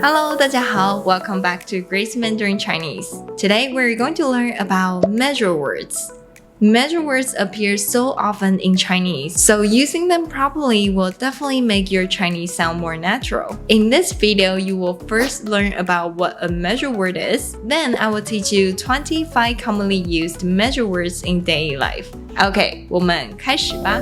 Hello, 大家好. Welcome back to Grace Mandarin Chinese. Today we're going to learn about measure words. Measure words appear so often in Chinese, so using them properly will definitely make your Chinese sound more natural. In this video, you will first learn about what a measure word is, then I will teach you 25 commonly used measure words in daily life. OK, 我们开始吧。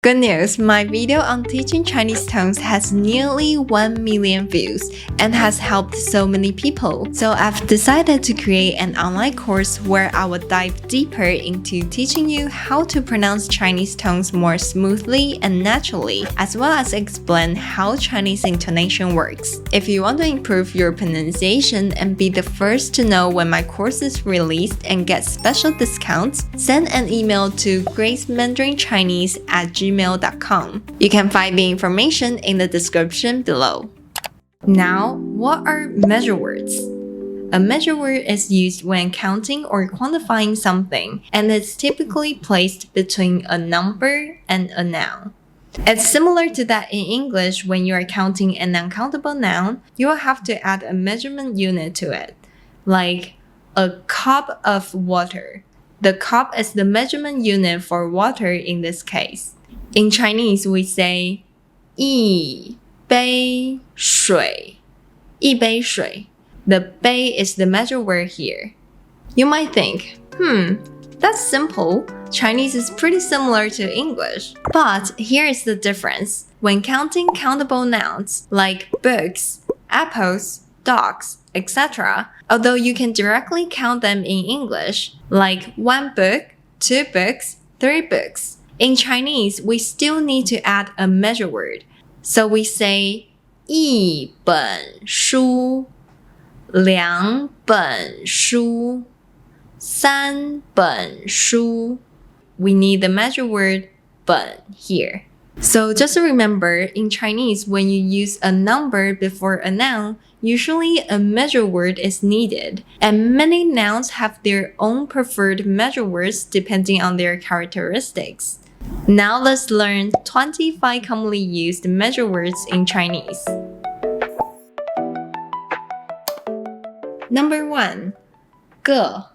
Good news, my video on teaching Chinese tones has nearly 1 million views and has helped so many people. So I've decided to create an online course where I will dive deeper into teaching you how to pronounce Chinese tones more smoothly and naturally, as well as explain how Chinese intonation works. If you want to improve your pronunciation and be the first to know when my course is released and get special discounts, send an email to gracemandaриnchinese@gmail.com. You can find the information in the description below. Now, what are measure words? A measure word is used when counting or quantifying something, and it's typically placed between a number and a noun. It's similar to that in English. When you are counting an uncountable noun, you will have to add a measurement unit to it, like a cup of water. The cup is the measurement unit for water in this case. In Chinese, we say 一杯水. 一杯水. The 杯 is the measure word here. You might think, that's simple. Chinese is pretty similar to English. But here is the difference. When counting countable nouns like books, apples, dogs, etc., although you can directly count them in English, like 1 book, 2 books, 3 books, in Chinese, we still need to add a measure word. So we say 一本书, 2本书, 3本书. We need the measure word 本 here. So just remember, in Chinese, when you use a number before a noun, usually a measure word is needed. And many nouns have their own preferred measure words depending on their characteristics. Now let's learn 25 commonly used measure words in Chinese. Number 1. 个.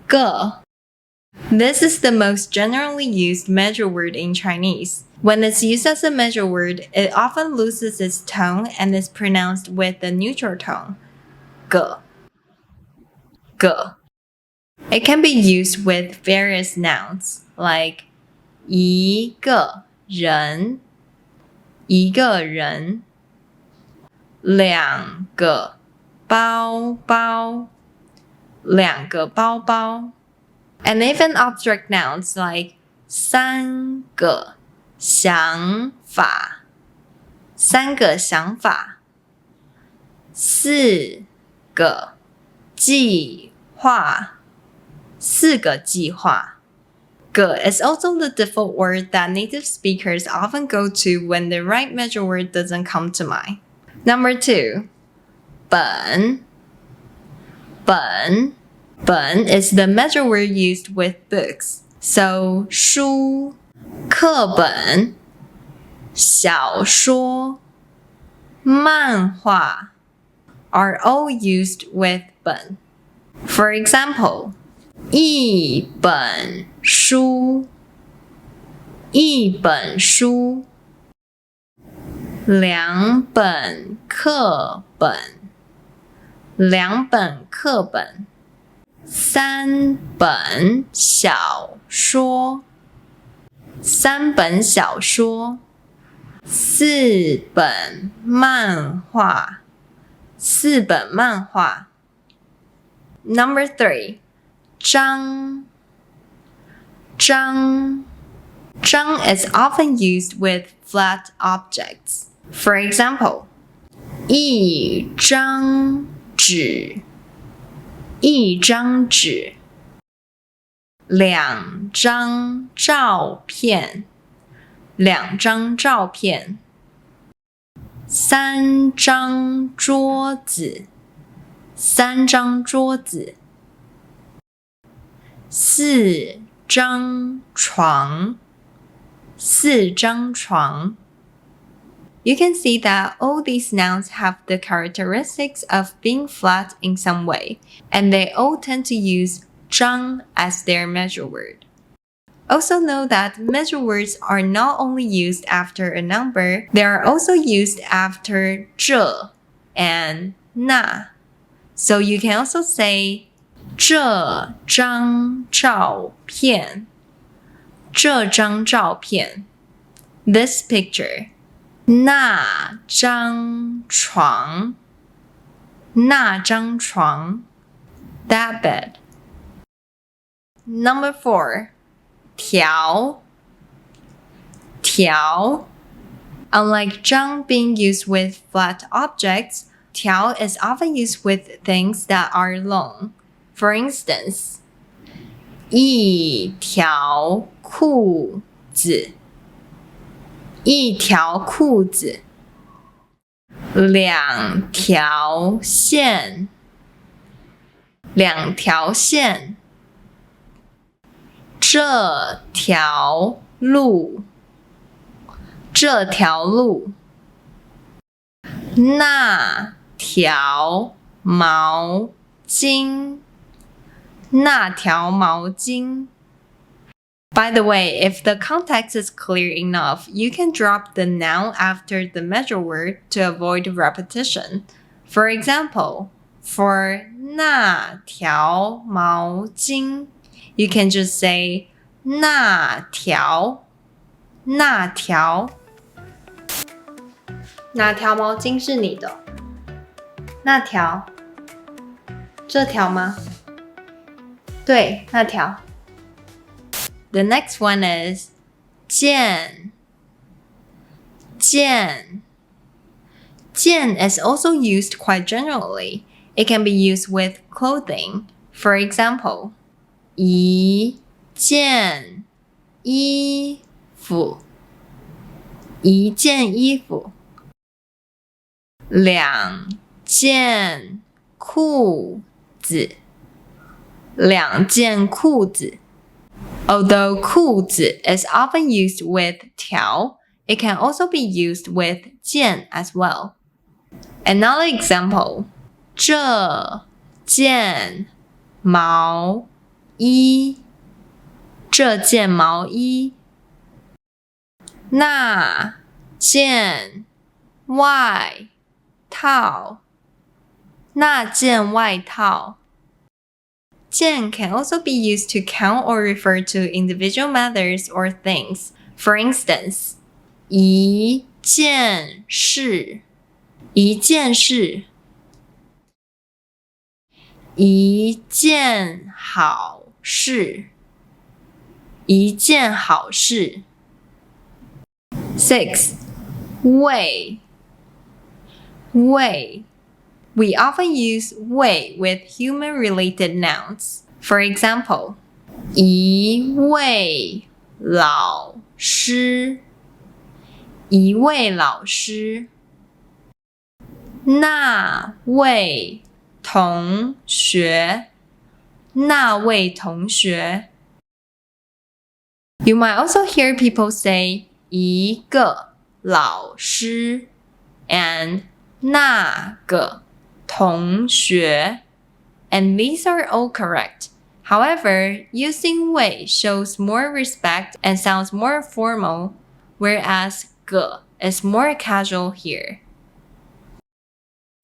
个. This is the most generally used measure word in Chinese. When it's used as a measure word, it often loses its tone and is pronounced with a neutral tone. 个. 个. It can be used with various nouns, like 一个人, 一个人, 两个包包, 两个包包, and even abstract nouns like 三个想法, 三个想法, 四个计划, 四个计划. 个 is also the default word that native speakers often go to when the right measure word doesn't come to mind. Number 2. 本. 本. 本 is the measure word used with books. So 书, 课本, 小说, 漫画 are all used with 本. For example, 一本书, 一本书, 两本课本, 两本课本, 三本小说, 三本小说, 四本漫画, 四本漫画. Number 3. 张. 张. 张 is often used with flat objects. For example, 一张纸, 一张纸, 两张照片, 两张照片, 三张桌子, 三张桌子, 四张床, 4张床 You can see that all these nouns have the characteristics of being flat in some way, and they all tend to use 张 as their measure word. Also know that measure words are not only used after a number, they are also used after 这 and 那. So you can also say 这张照片, 这张照片, this picture, 那张床, 那张床, that bed. Number 4. 条 条 Unlike 张 being used with flat objects, 条 is often used with things that are long. For instance, 一条裤子，一条裤子，两条线，两条线，这条路，这条路，那条毛巾，那条毛巾。By the way, if the context is clear enough, you can drop the noun after the measure word to avoid repetition. For example, for 那条毛巾, you can just say 那条，那条。哪条毛巾是你的？那条？这条吗？对，那条。The next one is 件。件。件 is also used quite generally. It can be used with clothing. For example, 一件衣服，一件衣服。两件裤子，两件裤子。Although 裤子 is often used with 条, it can also be used with 件 as well. Another example, 这件毛衣，这件毛衣。那件外套，那件外套。件 can also be used to count or refer to individual matters or things. For instance, 一件事，一件事。一件好事，一件好事。6. 为，为。We often use 为 with human-related nouns. For example, 一位老师，一位老师。那位同学，那位同学。You might also hear people say 一个老师 and 那个同学, and these are all correct. However, using 为 shows more respect and sounds more formal, whereas 个 is more casual here.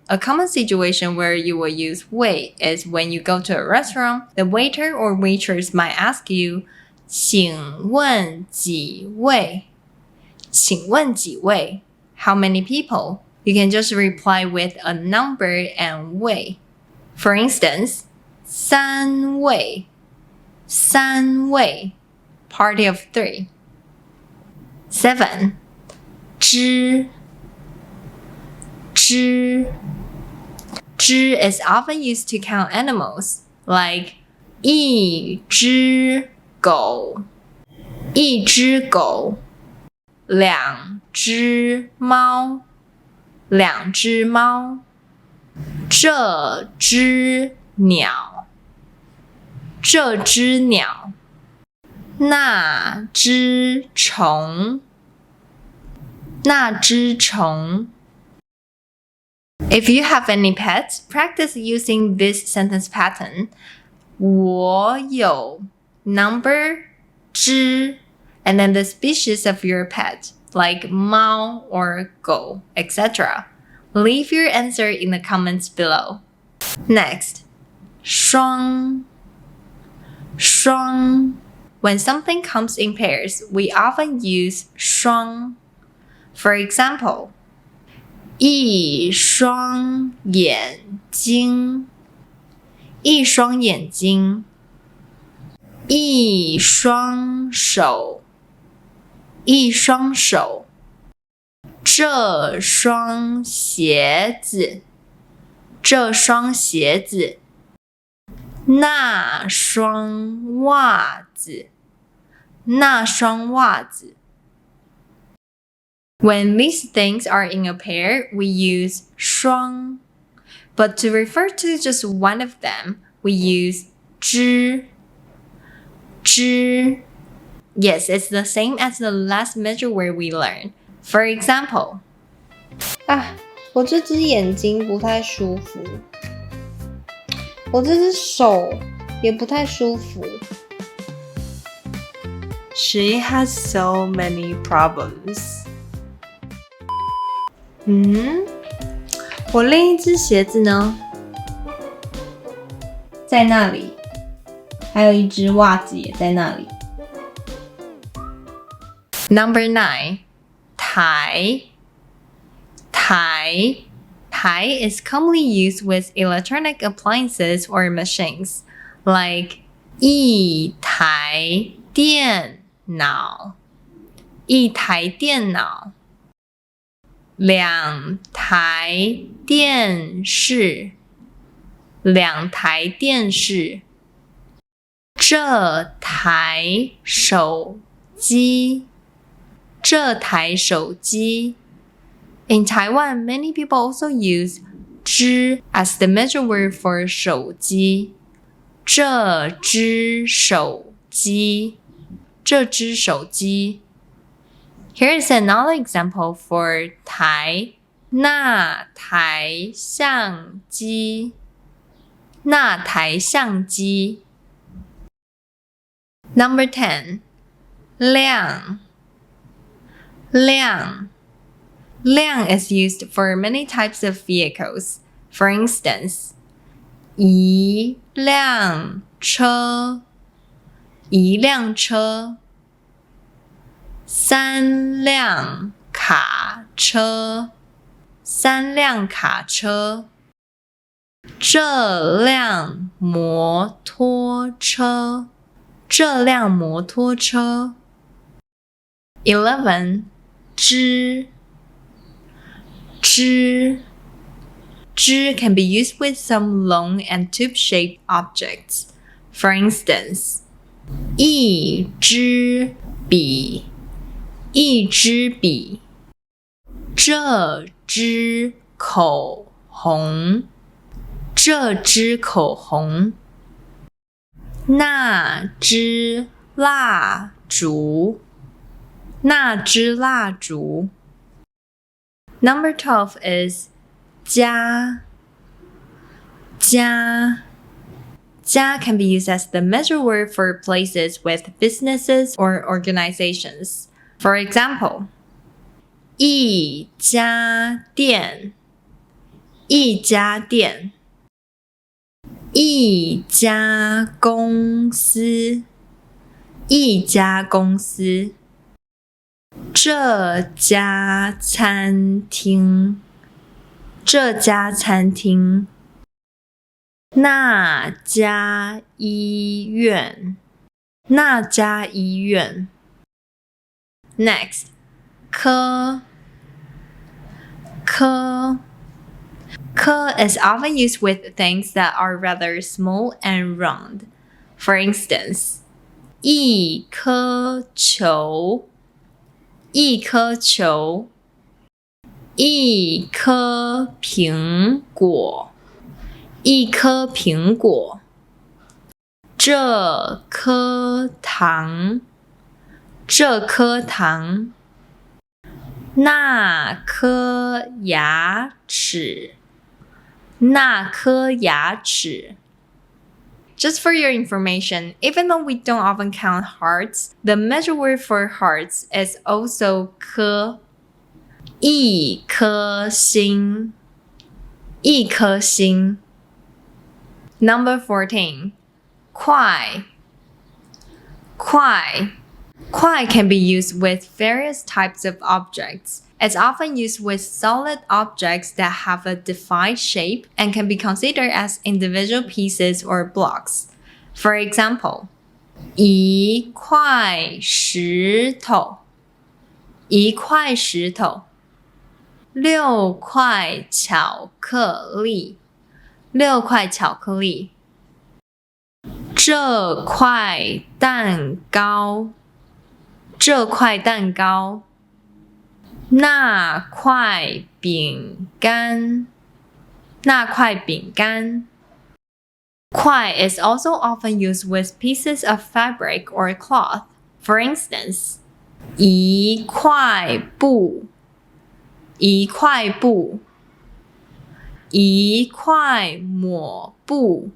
A common situation where you will use 为 is when you go to a restaurant, the waiter or waitress might ask you, 请问几位? 请问几位? How many people? You can just reply with a number and 位. For instance, 三位, 三位, party of 3. 7. 只, 只. 只 is often used to count animals, like 一只狗, 一只狗, 两只猫, 两只猫。这只鸟，这只鸟。那只虫，那只虫。If you have any pets, practice using this sentence pattern. 我有 number 只 and then the species of your pet, like 猫 or 狗, etc. Leave your answer in the comments below. Next, 双 When something comes in pairs, we often use 双. For example, 一双眼睛，一双眼睛，一双手，一双手，这双鞋子，这双鞋子，那双袜子，那双袜子。When these things are in a pair, we use 双. But to refer to just one of them, we use 只. Yes, it's the same as the last measure word we learned. For example, 我这只眼睛不太舒服，我这只手也不太舒服。She has so many problems. 我另一只鞋子呢？在那里，还有一只袜子也在那里。Number 9, 台 is commonly used with electronic appliances or machines, like 一台电脑，一台电脑。两台电视，两台电视。这台手机，这台手机。In Taiwan, many people also use 只 as the measure word for 手机。这只手机，这只手机。Here is another example for 台，那台相机，那台相机。Number 10, 辆 is used for many types of vehicles. For instance, 一辆车，一辆车。三辆卡车，三辆卡车。这辆摩托车，这辆摩托车。11, 只 can be used with some long and tube-shaped objects. For instance, 一支笔，一支笔。这支口红，这支口红。那支蜡烛，那支蜡烛。Number 12 is 家 can be used as the measure word for places with businesses or organizations. For example, 一家店，一家店。一家公司，一家公司。这家餐厅，这家餐厅。那家医院，那家医院。Next, 科 is often used with things that are rather small and round. For instance, 一颗球，一颗球。一颗苹果，一颗苹果。这颗糖，这颗糖。那颗牙齿，那颗牙齿。Just for your information, even though we don't often count hearts, the measure word for hearts is also 颗。一颗星，一颗星。Number 14. 快，快。快 can be used with various types of objects. It's often used with solid objects that have a defined shape and can be considered as individual pieces or blocks. For example, 一块石头，一块石头。六块巧克力，六块巧克力。这块蛋糕，这块蛋糕。那块饼干，那块饼干。块 is also often used with pieces of fabric or cloth. For instance, 一块布，一块布。一块抹布，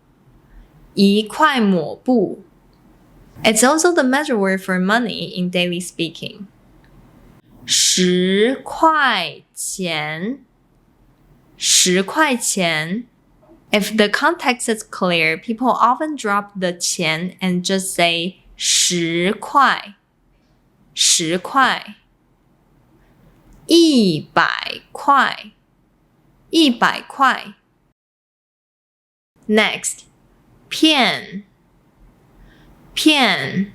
一块抹布。It's also the measure word for money in daily speaking. 十块钱，十块钱。If the context is clear, people often drop the 钱 and just say 十块，十块。一百块，一百块。Next, 片，片。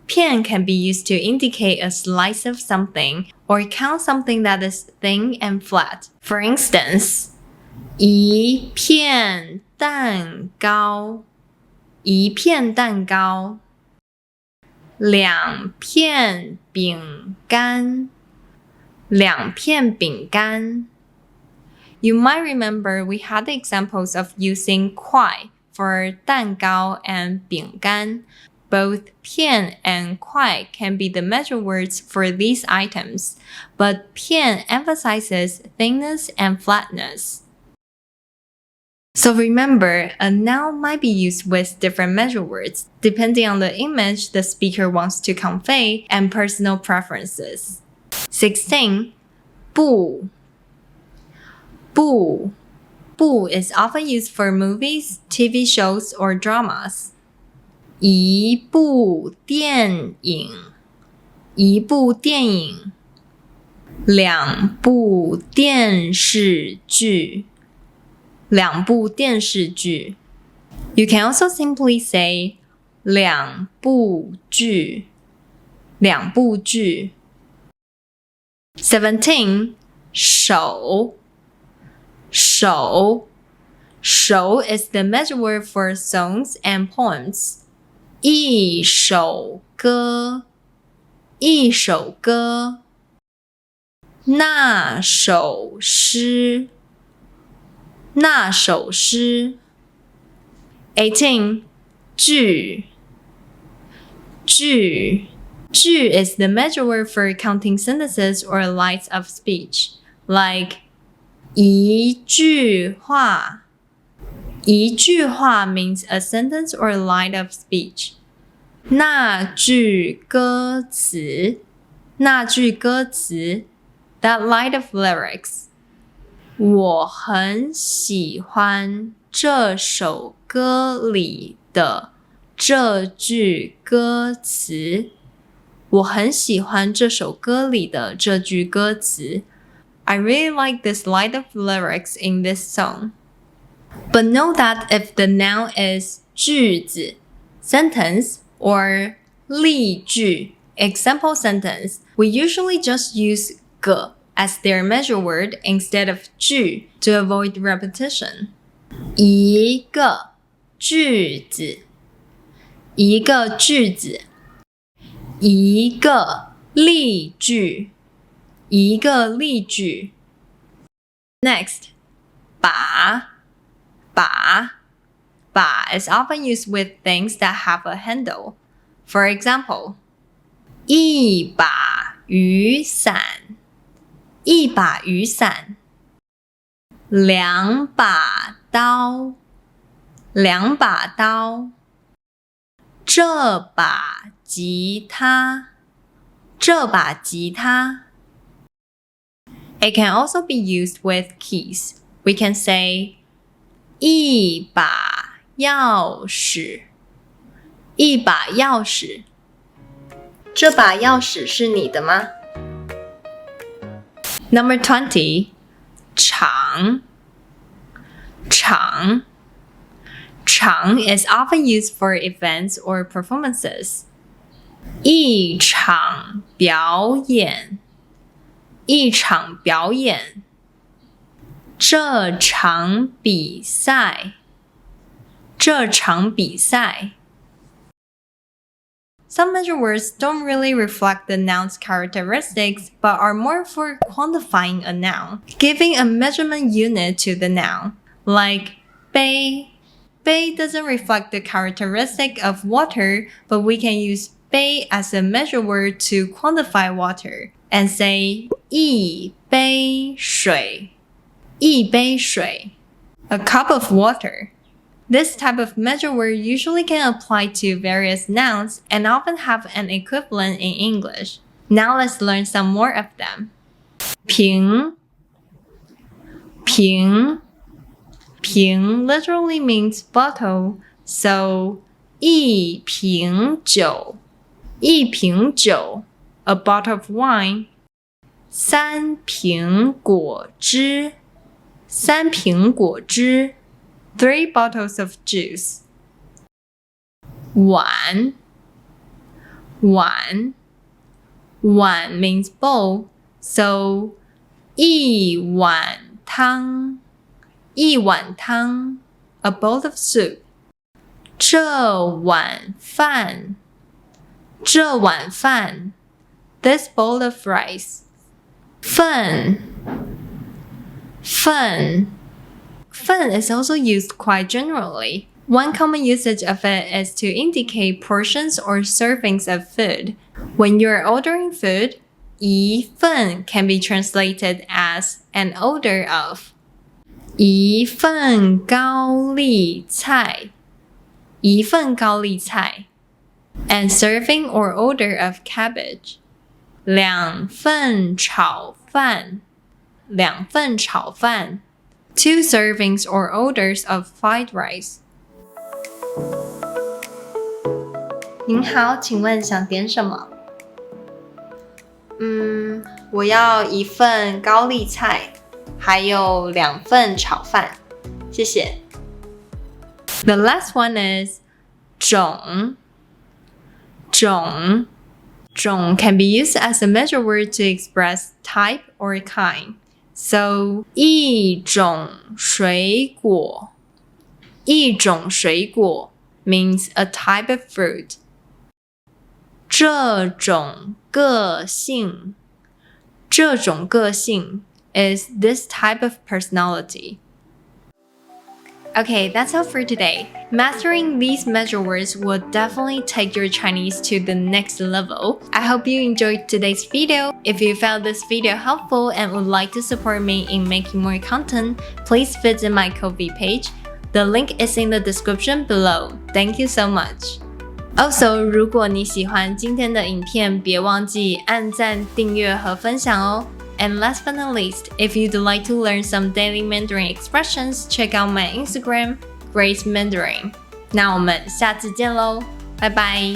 片 can be used to indicate a slice of something or count something that is thin and flat. For instance, 一片蛋糕，一片蛋糕。两片饼干，两片饼干。You might remember we had the examples of using 块 for 蛋糕 and 饼干. Both 片 and 块 can be the measure words for these items, but 片 emphasizes thinness and flatness. So remember, a noun might be used with different measure words, depending on the image the speaker wants to convey and personal preferences. 16. 布，布。布 is often used for movies, TV shows, or dramas. 一部电影，一部电影。两部电视剧，两部电视剧。You can also simply say 两部剧，两部剧。17. 首，首。首 is the measure word for songs and poems. 一首歌，一首歌。那首诗，那首诗。18. 句，句。句 is the measure word for counting sentences or lines of speech, like 一句话。一句话 means a sentence or line of speech. 那句歌词，那句歌词。That line of lyrics. 我很喜欢这首歌里的这句歌词。我很喜欢这首歌里的这句歌词。I really like this line of lyrics in this song. But know that if the noun is 句子 sentence or 例句 example sentence, we usually just use 个 as their measure word instead of 句 to avoid repetition. 一个句子，一个句子。一个例句，一个例句。Next, 把，把。把 is often used with things that have a handle. For example, 一把雨伞，一把雨伞，两把刀，两把刀。这把吉他，这把吉他。It can also be used with keys. We can say 一把钥匙，一把钥匙。这把钥匙是你的吗？ Number 20. 场，场。场 is often used for events or performances. 一场表演，一场表演。这场比赛，这场比赛。Some measure words don't really reflect the noun's characteristics, but are more for quantifying a noun, giving a measurement unit to the noun. Like 杯. 杯 doesn't reflect the characteristic of water, but we can use 杯 as a measure word to quantify water and say 一杯水，一杯水， a cup of water. This type of measure word usually can apply to various nouns and often have an equivalent in English. Now let's learn some more of them. 瓶，瓶，瓶 literally means bottle, so 一瓶酒，一瓶酒 a bottle of wine. 三瓶果汁，三瓶果汁 3 bottles of juice. 碗，碗，碗 means bowl, so 一碗汤，一碗汤 a bowl of soup. 这碗饭，这碗饭 this bowl of rice. 份，份 份 is also used quite generally. One common usage of it is to indicate portions or servings of food. When you're ordering food, 一份 can be translated as an order of. 一份高丽菜，一份高丽菜 and serving or order of cabbage. 两份炒饭，两份炒饭 2 servings or orders of fried rice. 您好，请问想点什么？我要一份高丽菜，还有2份炒饭，谢谢。The last one is 种，种，种 can be used as a measure word to express type or kind. So 一种水果，一种水果 means a type of fruit. 这种个性，这种个性 is this type of personality. Okay, that's all for today. Mastering these measure words will definitely take your Chinese to the next level. I hope you enjoyed today's video. If you found this video helpful and would like to support me in making more content, please visit my Ko-fi page. The link is in the description below. Thank you so much. Also, 如果你喜欢今天的影片，别忘记按赞、订阅和分享哦。And last but not least, if you'd like to learn some daily Mandarin expressions, check out my Instagram, Grace Mandarin. 那我们下次见喽，拜拜。